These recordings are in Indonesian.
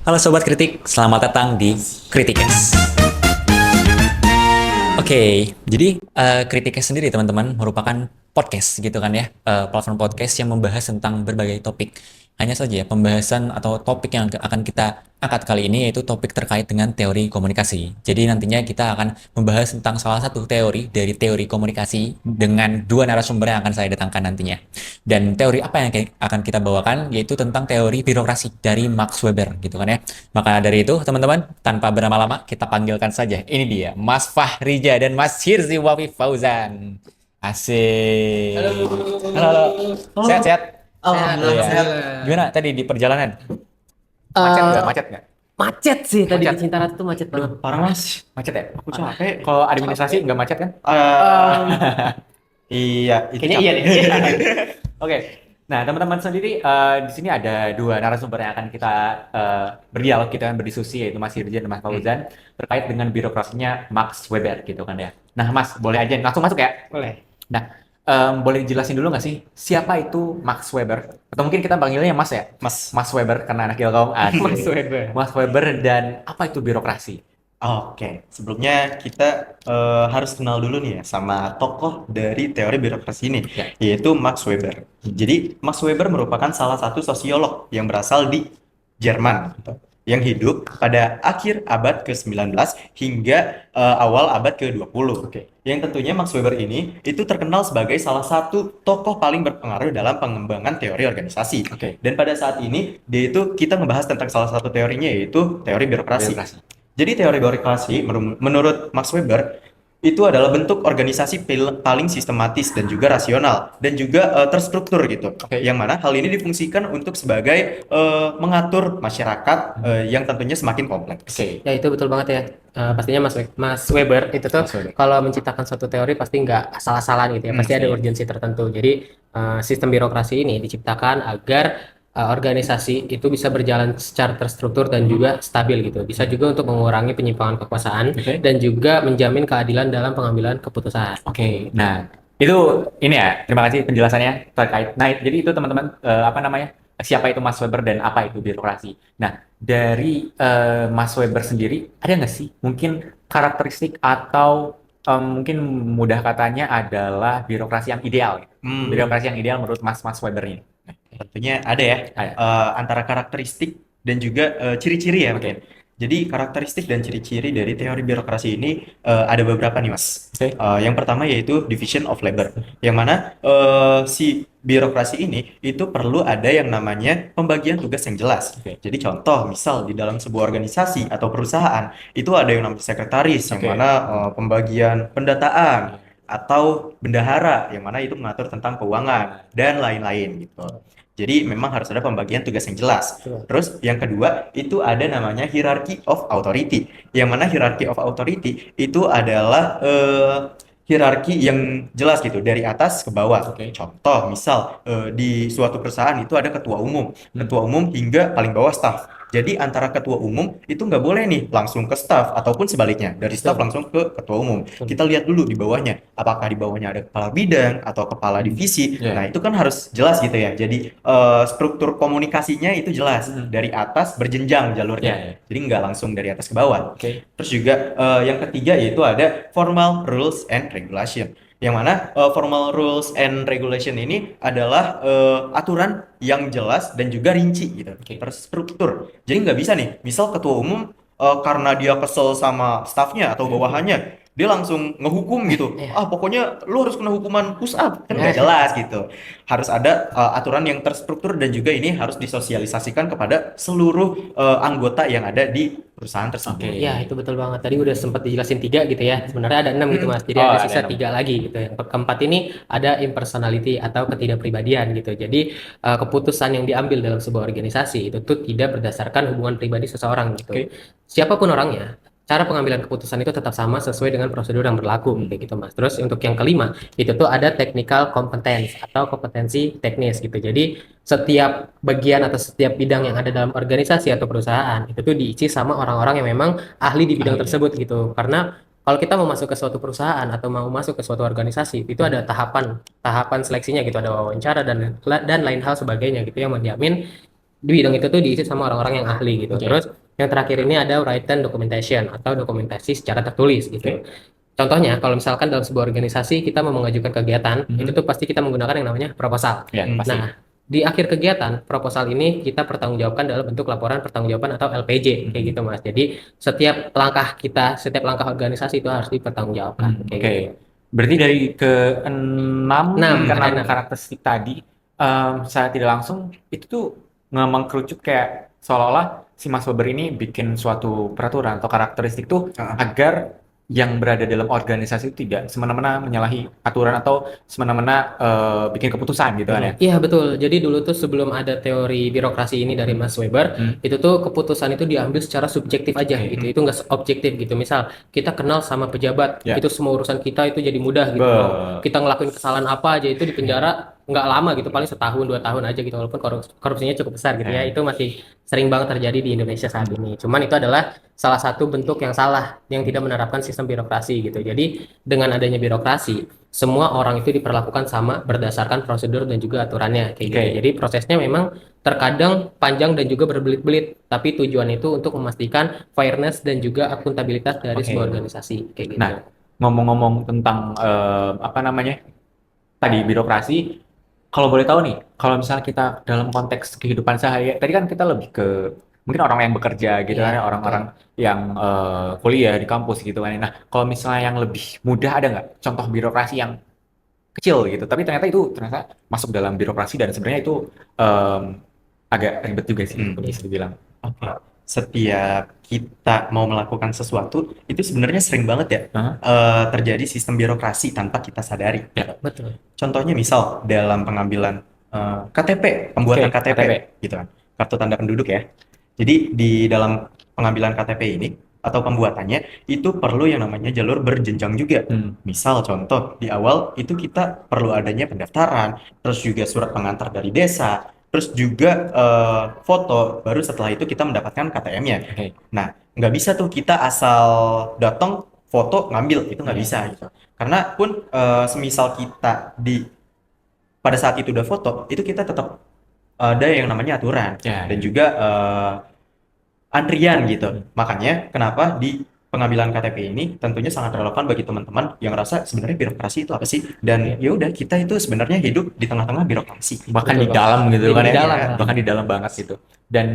Halo Sobat Kritik, selamat datang di Kritikes. Oke, jadi Kritikes sendiri teman-teman merupakan podcast gitu kan ya, platform podcast yang membahas tentang berbagai topik. Hanya saja pembahasan atau topik yang akan kita angkat kali ini yaitu topik terkait dengan teori komunikasi. Jadi nantinya kita akan membahas tentang salah satu teori dari teori komunikasi dengan dua narasumber yang akan saya datangkan nantinya. Dan teori apa yang akan kita bawakan yaitu tentang teori birokrasi dari Max Weber gitu kan ya. Maka dari itu teman-teman, tanpa berlama-lama kita panggilkan saja. Ini dia Mas Fahrija dan Mas Hirzi Wafi Fauzan. Asik. Halo. Halo, halo. Sehat-sehat? Alhamdulillah, Iya. sehat. Gimana tadi di perjalanan? Macet nggak? Eh, Macet nggak? macet sih tadi Macet. di Cinta Ratu tuh macet banget. Parah mas, Macet ya? aku capek. Kalau administrasi nggak macet kan? Iya, itu Kayaknya iya capek. deh. Oke. Nah, teman-teman sendiri di sini ada dua narasumber yang akan kita berdialog, kita akan berdiskusi yaitu Mas Hirja dan Mas Fauzan terkait dengan birokrasinya Max Weber gitu kan ya. Nah, Mas, boleh aja langsung masuk ya? Boleh. Nah, boleh dijelasin dulu nggak sih siapa itu Max Weber? Atau mungkin kita panggilnya Mas ya? Mas, Mas Weber karena anak Ilkom. Asik. Mas Weber. Mas Weber dan apa itu birokrasi? oke. Sebelumnya kita harus kenal dulu nih ya sama tokoh dari teori birokrasi ini, Ya. yaitu Max Weber. Jadi Max Weber merupakan salah satu sosiolog yang berasal di Jerman, gitu, yang hidup pada akhir abad ke-19 hingga awal abad ke-20. Oke. Yang tentunya Max Weber ini itu terkenal sebagai salah satu tokoh paling berpengaruh dalam pengembangan teori organisasi. Oke. Dan pada saat ini dia itu kita membahas tentang salah satu teorinya yaitu teori birokrasi. Birokrasi. Jadi teori birokrasi menurut Max Weber itu adalah bentuk organisasi paling sistematis dan juga rasional dan juga terstruktur gitu. Oke. Yang mana hal ini difungsikan untuk sebagai mengatur masyarakat yang tentunya semakin kompleks. Oke. Ya itu betul banget ya. Pastinya Mas Weber itu tuh Mas Weber. kalau menciptakan suatu teori pasti nggak asal-asalan gitu ya. Pasti ada Iya. urgensi tertentu. Jadi sistem birokrasi ini diciptakan agar organisasi itu bisa berjalan secara terstruktur dan juga stabil gitu. Bisa juga untuk mengurangi penyimpangan kekuasaan Oke. dan juga menjamin keadilan dalam pengambilan keputusan. Oke. Nah, itu ini ya. Terima kasih penjelasannya terkait. Nah, jadi itu teman-teman apa namanya? Siapa itu Mas Weber dan apa itu birokrasi? Nah, dari Mas Weber sendiri ada nggak sih mungkin karakteristik atau mungkin mudah katanya adalah birokrasi yang ideal? Birokrasi yang ideal menurut Mas Weber ini. Tentunya ada ya, Ada. antara karakteristik dan juga ciri-ciri ya Oke. mungkin. Jadi karakteristik dan ciri-ciri dari teori birokrasi ini ada beberapa nih mas. Oke. Yang pertama yaitu division of labor, yang mana si birokrasi ini itu perlu ada yang namanya pembagian tugas yang jelas. Oke. Jadi contoh misal di dalam sebuah organisasi atau perusahaan itu ada yang namanya sekretaris, yang Oke. mana pembagian pendataan atau bendahara yang mana itu mengatur tentang keuangan dan lain-lain gitu. Jadi memang harus ada pembagian tugas yang jelas. Betul. Terus yang kedua itu ada namanya hierarchy of authority. Yang mana hierarchy of authority itu adalah hierarki yang jelas gitu dari atas ke bawah. Oke. Contoh misal di suatu perusahaan itu ada ketua umum hingga paling bawah staf. Jadi antara ketua umum itu nggak boleh nih langsung ke staf ataupun sebaliknya dari staf Betul. langsung ke ketua umum. Betul. Kita lihat dulu di bawahnya, apakah di bawahnya ada kepala bidang atau kepala divisi. Iya. Nah itu kan harus jelas gitu ya. Jadi struktur komunikasinya itu jelas dari atas berjenjang jalurnya. Iya, iya. Jadi nggak langsung dari atas ke bawah. Oke. Terus juga yang ketiga yaitu ada formal rules and regulation. Yang mana formal rules and regulation ini adalah aturan yang jelas dan juga rinci gitu, Oke. terstruktur. Jadi nggak bisa nih, misal ketua umum karena dia kesel sama stafnya atau bawahannya, dia langsung ngehukum gitu. Iya. Pokoknya lu harus kena hukuman push up, kan nggak jelas gitu. Harus ada aturan yang terstruktur dan juga ini harus disosialisasikan kepada seluruh anggota yang ada di perusahaan tersebut. Oke. Ya, itu betul banget. Tadi udah sempat dijelasin 3 gitu ya. Sebenarnya ada 6 gitu, Mas. Jadi Oh, ada ada sisa 6. 3 lagi gitu. Yang keempat ini ada impersonality atau ketidakpribadian gitu. Jadi keputusan yang diambil dalam sebuah organisasi itu tuh tidak berdasarkan hubungan pribadi seseorang gitu. Oke. Siapapun orangnya, cara pengambilan keputusan itu tetap sama sesuai dengan prosedur yang berlaku kayak gitu, Mas. Terus untuk yang kelima, itu tuh ada technical competence atau kompetensi teknis gitu. Jadi setiap bagian atau setiap bidang yang ada dalam organisasi atau perusahaan itu tuh diisi sama orang-orang yang memang ahli di bidang Ahli, ya. tersebut gitu. Karena kalau kita mau masuk ke suatu perusahaan atau mau masuk ke suatu organisasi, itu ada tahapan seleksinya gitu, ada wawancara dan lain hal sebagainya gitu yang menjamin di bidang itu tuh diisi sama orang-orang yang ahli gitu. Oke. Terus yang terakhir ini ada written documentation atau dokumentasi secara tertulis gitu. Oke. Contohnya, kalau misalkan dalam sebuah organisasi kita mau mengajukan kegiatan, Mhm. itu tuh pasti kita menggunakan yang namanya proposal. Ya, pasti. Nah, di akhir kegiatan, proposal ini kita pertanggungjawabkan dalam bentuk laporan pertanggungjawaban atau LPJ, kayak gitu, Mas. Jadi, setiap langkah kita, setiap langkah organisasi itu harus dipertanggungjawabkan, kayak Oke. gitu. Berarti dari keenam Enam, ada keenam enam. karakteristik tadi, secara tidak langsung itu tuh mengkerucut kayak seolah-olah si Mas Weber ini bikin suatu peraturan atau karakteristik tuh Ah. agar yang berada dalam organisasi itu tidak semena-mena menyalahi aturan atau semena-mena bikin keputusan gitu kan ya. Iya betul. Jadi dulu tuh sebelum ada teori birokrasi ini dari Mas Weber, itu tuh keputusan itu diambil secara subjektif aja Oke. gitu. Itu nggak objektif gitu. Misal kita kenal sama pejabat, Ya. itu semua urusan kita itu jadi mudah gitu. Be- Mau kita ngelakuin kesalahan apa aja itu di penjara nggak lama gitu, paling setahun 2 tahun aja gitu. Walaupun korupsinya cukup besar gitu ya. Ya. Itu masih sering banget terjadi di Indonesia saat ini. Cuman itu adalah salah satu bentuk yang salah yang tidak menerapkan sistem birokrasi gitu. Jadi dengan adanya birokrasi semua orang itu diperlakukan sama berdasarkan prosedur dan juga aturannya kayak gitu. Oke. Jadi prosesnya memang terkadang panjang dan juga berbelit-belit, tapi tujuan itu untuk memastikan fairness dan juga akuntabilitas dari Oke. sebuah organisasi kayak gitu. Nah, ngomong-ngomong tentang apa namanya tadi birokrasi, kalau boleh tahu nih, kalau misalnya kita dalam konteks kehidupan sehari, tadi kan kita lebih ke mungkin orang yang bekerja gitu kan Iya, ya, orang-orang yang kuliah di kampus gitu kan. Nah, kalau misalnya yang lebih mudah ada nggak contoh birokrasi yang kecil gitu, tapi ternyata itu ternyata masuk dalam birokrasi dan sebenarnya itu em, agak ribet juga sih, bisa dibilang. Oke. Setiap kita mau melakukan sesuatu, itu sebenarnya sering banget ya Hah? terjadi sistem birokrasi tanpa kita sadari. Ya. betul. Contohnya misal dalam pengambilan KTP, pembuatan Oke, KTP, KTP. gitu kan, kartu tanda penduduk ya. Jadi di dalam pengambilan KTP ini atau pembuatannya itu perlu yang namanya jalur berjenjang juga. Misal contoh di awal itu kita perlu adanya pendaftaran, terus juga surat pengantar dari desa, terus juga foto, baru setelah itu kita mendapatkan KTM-nya. Oke. Nah, nggak bisa tuh kita asal datang foto ngambil, itu nggak Iya. bisa gitu. Karena pun semisal kita pada saat itu udah foto, itu kita tetap ada yang namanya aturan Ya. dan juga antrian gitu. Makanya kenapa di pengambilan KTP ini tentunya sangat relevan bagi teman-teman yang rasa sebenarnya birokrasi itu apa sih? Dan ya udah kita itu sebenarnya hidup di tengah-tengah birokrasi. Bahkan Betul, di Bang. dalam gitu Di kan ya, dalam, ya. Bang. bahkan di dalam banget gitu. Dan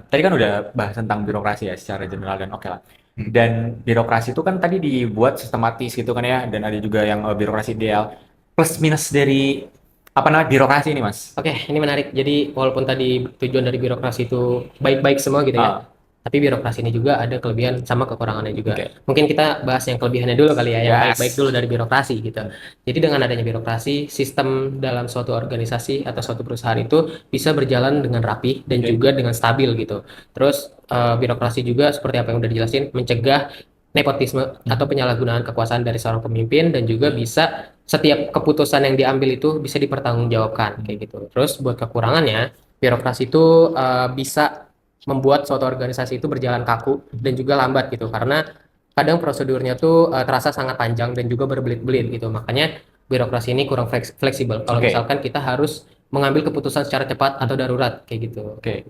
tadi kan udah bahas tentang birokrasi ya secara general dan oke lah. Dan birokrasi itu kan tadi dibuat sistematis gitu kan ya, dan ada juga yang birokrasi ideal. Plus minus dari apa namanya birokrasi ini mas? Oke, ini menarik. Jadi walaupun tadi tujuan dari birokrasi itu baik-baik semua gitu ya, tapi birokrasi ini juga ada kelebihan sama kekurangannya juga. Oke. Mungkin kita bahas yang kelebihannya dulu kali ya, yang Yes. baik-baik dulu dari birokrasi gitu. Jadi dengan adanya birokrasi, sistem dalam suatu organisasi atau suatu perusahaan itu bisa berjalan dengan rapi dan Oke. juga dengan stabil gitu. Terus birokrasi juga seperti apa yang udah dijelasin, mencegah nepotisme atau penyalahgunaan kekuasaan dari seorang pemimpin dan juga bisa setiap keputusan yang diambil itu bisa dipertanggungjawabkan kayak gitu. Terus buat kekurangannya, birokrasi itu bisa membuat suatu organisasi itu berjalan kaku dan juga lambat gitu karena kadang prosedurnya tuh terasa sangat panjang dan juga berbelit-belit gitu. Makanya birokrasi ini kurang fleksibel. Kalau Oke. misalkan kita harus mengambil keputusan secara cepat atau darurat kayak gitu. Oke.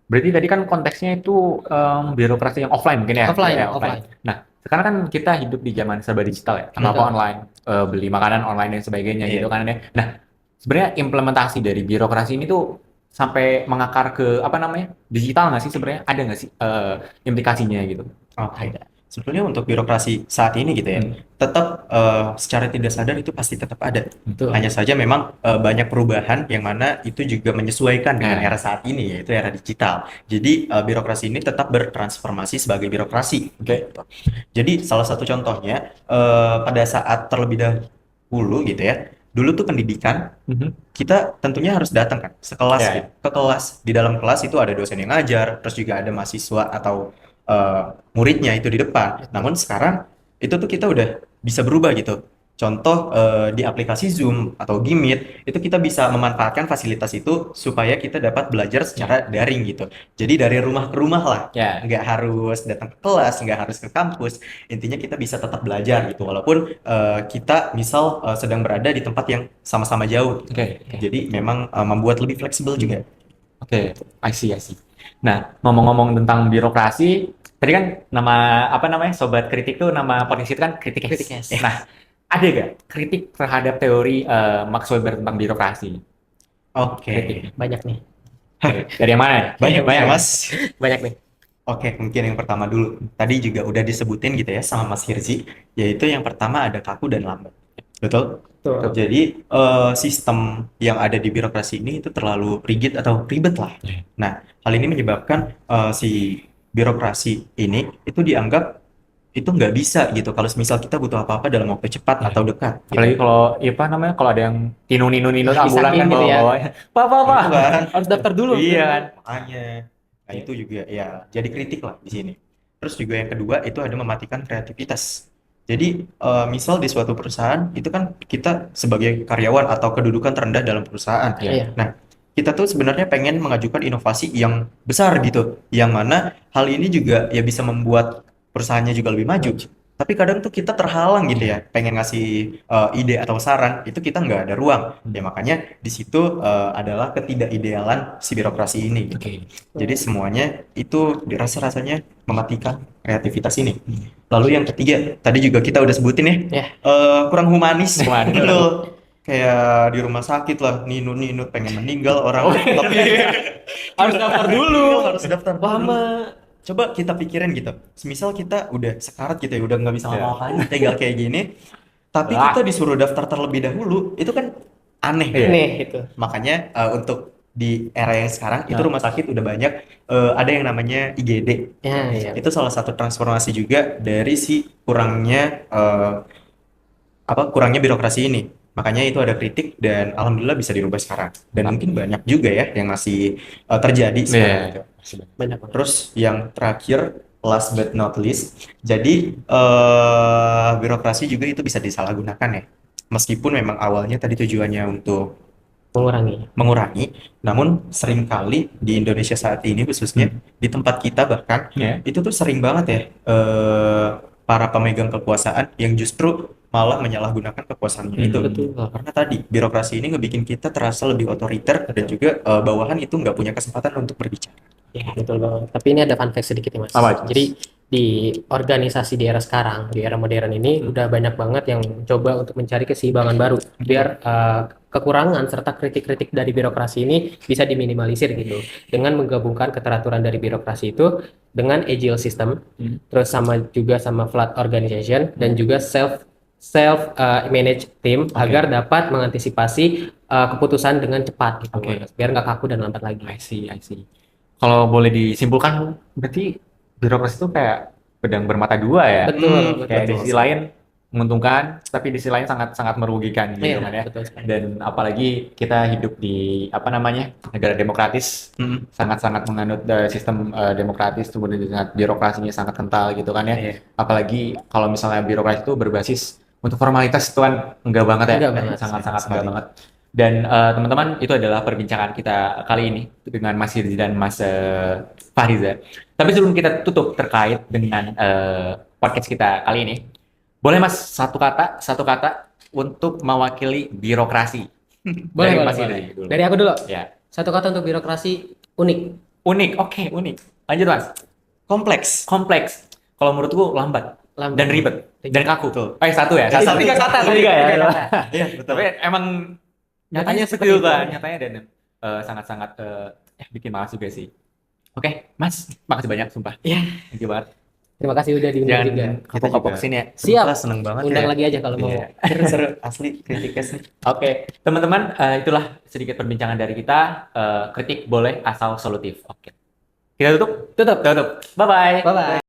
Berarti tadi kan konteksnya itu birokrasi yang offline mungkin ya? Offline, Ya, offline. Nah, sekarang kan kita hidup di zaman serba digital ya, apa-apa Betul. online, beli makanan online dan sebagainya Iya. gitu kan ya. Nah, sebenarnya implementasi dari birokrasi ini tuh sampai mengakar ke apa namanya digital nggak sih sebenarnya? Ada nggak sih implikasinya gitu? Oke. Sebetulnya untuk birokrasi saat ini gitu ya, tetap secara tidak sadar itu pasti tetap ada. Betul. Hanya saja memang banyak perubahan yang mana itu juga menyesuaikan dengan Nah. era saat ini, yaitu era digital. Jadi birokrasi ini tetap bertransformasi sebagai birokrasi. Oke. Gitu. Jadi salah satu contohnya pada saat terlebih dahulu gitu ya, dulu tuh pendidikan kita tentunya harus datang kan sekelas Ya, gitu. Ke kelas, di dalam kelas itu ada dosen yang ngajar, terus juga ada mahasiswa atau muridnya itu di depan. Namun sekarang itu tuh kita udah bisa berubah gitu. Contoh di aplikasi Zoom atau Gmeet itu kita bisa memanfaatkan fasilitas itu supaya kita dapat belajar secara daring gitu. Jadi dari rumah ke rumah lah, Ya. nggak harus datang ke kelas, nggak harus ke kampus. Intinya kita bisa tetap belajar gitu, walaupun kita misal sedang berada di tempat yang sama-sama jauh. Oke. Jadi memang membuat lebih fleksibel juga. Oke, I see, I see. Nah, ngomong-ngomong tentang birokrasi, tadi kan nama apa namanya sobat kritik tuh nama podcast itu kan kritik. Kritikes. Nah, ada gak kritik terhadap teori Max Weber tentang birokrasi? Oke, Kritik. Banyak nih. Dari yang mana? banyak Banyak. ya Mas. Banyak nih. Oke, mungkin yang pertama dulu. Tadi juga udah disebutin gitu ya sama Mas Hirzi, yaitu yang pertama ada kaku dan lambat. Betul? Tuh. Jadi sistem yang ada di birokrasi ini itu terlalu rigid atau ribet lah. Iya. Nah, hal ini menyebabkan si birokrasi ini itu dianggap itu nggak bisa gitu. Kalau misal kita butuh apa-apa dalam waktu cepat Iya. atau dekat. Gitu. Apalagi kalau ya apa namanya kalau ada yang nino ambulan Disakin kan gitu ya. bawa-bawanya. Apa? Itu kan. Harus daftar dulu. Iya kan. Makanya, nah itu juga ya jadi kritik lah di sini. Terus juga yang kedua itu ada mematikan kreativitas. Jadi misal di suatu perusahaan itu kan kita sebagai karyawan atau kedudukan terendah dalam perusahaan. Iya. Nah, kita tuh sebenarnya pengen mengajukan inovasi yang besar gitu, yang mana hal ini juga ya bisa membuat perusahaannya juga lebih maju. Tapi kadang tuh kita terhalang gitu ya, pengen ngasih ide atau saran, itu kita nggak ada ruang. Ya makanya di situ adalah ketidakidealan si birokrasi ini. Oke. Jadi semuanya itu dirasa-rasanya mematikan kreativitas ini. Lalu yang ketiga, tadi juga kita udah sebutin ya, Ya. kurang humanis. Humanis. Betul. Kayak di rumah sakit lah, ninut pengen meninggal orang, tapi Harus daftar dulu. harus daftar dulu. Lama. Coba kita pikirin gitu, semisal kita udah sekarat gitu ya, udah nggak bisa Iya. ngapa-ngapain, tinggal kayak gini, tapi Ah. kita disuruh daftar terlebih dahulu, itu kan aneh. Iya. Nih itu. Makanya untuk di era yang sekarang itu Nah. rumah sakit udah banyak ada yang namanya IGD. Ya, iya. Itu salah satu transformasi juga dari si kurangnya birokrasi ini. Makanya itu ada kritik dan alhamdulillah bisa dirubah sekarang. Dan mungkin banyak juga ya yang masih terjadi sekarang. Iya. Banyak banget. Terus yang terakhir, last but not least, jadi birokrasi juga itu bisa disalahgunakan ya. Meskipun memang awalnya tadi tujuannya untuk mengurangi, namun seringkali di Indonesia saat ini khususnya di tempat kita bahkan Iya. itu tuh sering banget ya para pemegang kekuasaan yang justru malah menyalahgunakan kekuasaannya itu. Betul. Karena tadi birokrasi ini ngebikin kita terasa lebih otoriter dan juga bawahan itu nggak punya kesempatan untuk berbicara. Ya, betul banget. Tapi ini ada fun fact sedikit nih, Mas. Apa itu, Mas? Jadi di organisasi di era sekarang, di era modern ini udah banyak banget yang coba untuk mencari keseimbangan baru biar kekurangan serta kritik-kritik dari birokrasi ini bisa diminimalisir gitu dengan menggabungkan keteraturan dari birokrasi itu dengan agile system, terus juga sama flat organization dan juga self manage team agar dapat mengantisipasi keputusan dengan cepat gitu, Oke. Mas. Biar nggak kaku dan lambat lagi. I see. Kalau boleh disimpulkan, berarti birokrasi itu kayak pedang bermata dua ya. Betul, Kayak di betul. sisi lain menguntungkan, tapi di sisi lain sangat merugikan gitu Iya, kan ya. betul sekali. Dan apalagi kita hidup di negara demokratis, sangat-sangat menganut sistem demokratis, kemudian sangat birokrasinya sangat kental gitu kan ya. Iya. Apalagi kalau misalnya birokrasi itu berbasis untuk formalitas itu kan enggak banget ya. Enggak banget. Sangat-sangat Sekali. enggak banget. Dan teman-teman, itu adalah perbincangan kita kali ini dengan Mas Hirzi dan Mas Fahriza. Tapi sebelum kita tutup terkait dengan podcast kita kali ini, boleh Mas satu kata untuk mewakili birokrasi. Dari Mas Hirzi dulu. Dari aku dulu. Ya. Satu kata untuk birokrasi, unik. Unik, oke, unik. Lanjut Mas. Kompleks. Kompleks. Kalau menurutku lambat Lambat. dan ribet dan kaku. Betul. Satu ya. Satu. Tiga kata. Tiga ya. kata. Iya, betul. Tapi emang nyatanya seperti itu kan, nyatanya dan sangat-sangat bikin malas juga sih. Oke, Mas, makasih banyak sumpah. Iya. Thank you banget. Terima kasih udah diundang juga. Jangan kapok-kapok juga. sini ya. Siap. Kita seneng banget Undang ya. lagi aja kalau mau. Iya. Seru asli kritiknya sih. Oke, teman-teman, itulah sedikit perbincangan dari kita. Kritik boleh asal solutif. Oke. Kita tutup? Tutup. Tutup. Bye-bye. Bye-bye.